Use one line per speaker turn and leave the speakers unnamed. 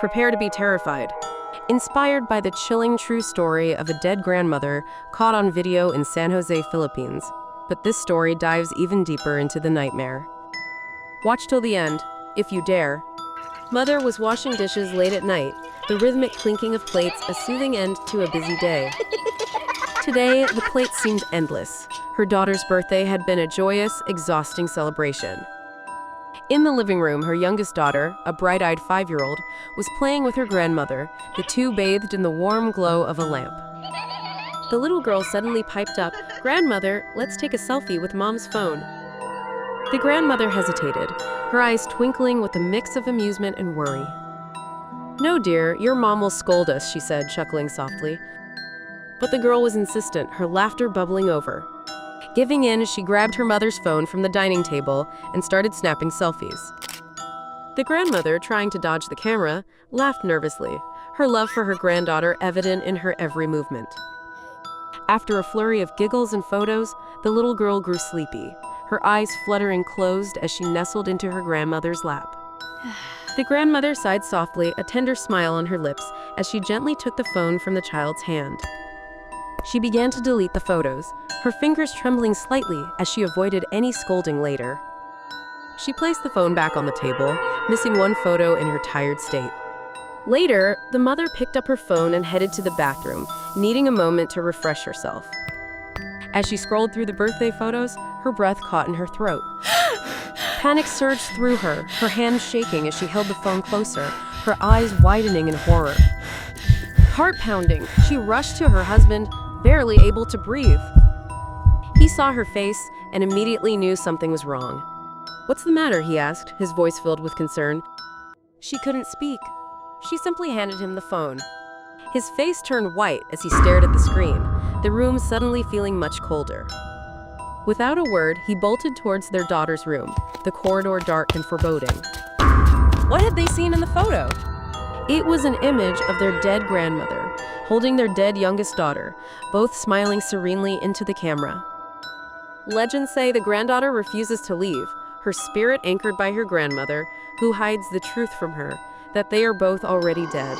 Prepare to be terrified. Inspired by the chilling true story of a dead grandmother caught on video in San Jose, Philippines. But this story dives even deeper into the nightmare. Watch till the end, if you dare. Mother was washing dishes late at night, the rhythmic clinking of plates a soothing end to a busy day. Today, the plates seemed endless. Her daughter's birthday had been a joyous, exhausting celebration. In the living room, her youngest daughter, a bright-eyed 5-year-old, was playing with her grandmother, the two bathed in the warm glow of a lamp. The little girl suddenly piped up, "Grandmother, let's take a selfie with Mom's phone." The grandmother hesitated, her eyes twinkling with a mix of amusement and worry. "No, dear, your mom will scold us," she said, chuckling softly. But the girl was insistent, her laughter bubbling over. Giving in, she grabbed her mother's phone from the dining table and started snapping selfies. The grandmother, trying to dodge the camera, laughed nervously, her love for her granddaughter evident in her every movement. After a flurry of giggles and photos, the little girl grew sleepy, her eyes fluttering closed as she nestled into her grandmother's lap. The grandmother sighed softly, a tender smile on her lips, as she gently took the phone from the child's hand. She began to delete the photos, her fingers trembling slightly as she avoided any scolding later. She placed the phone back on the table, missing one photo in her tired state. Later, the mother picked up her phone and headed to the bathroom, needing a moment to refresh herself. As she scrolled through the birthday photos, her breath caught in her throat. Panic surged through her, her hands shaking as she held the phone closer, her eyes widening in horror. Heart pounding, she rushed to her husband, barely able to breathe. He saw her face and immediately knew something was wrong. "What's the matter?" he asked, his voice filled with concern. She couldn't speak. She simply handed him the phone. His face turned white as he stared at the screen, the room suddenly feeling much colder. Without a word, he bolted towards their daughter's room, the corridor dark and foreboding. What had they seen in the photo? It was an image of their dead grandmother, holding their dead youngest daughter, both smiling serenely into the camera. Legends say the granddaughter refuses to leave, her spirit anchored by her grandmother, who hides the truth from her, that they are both already dead.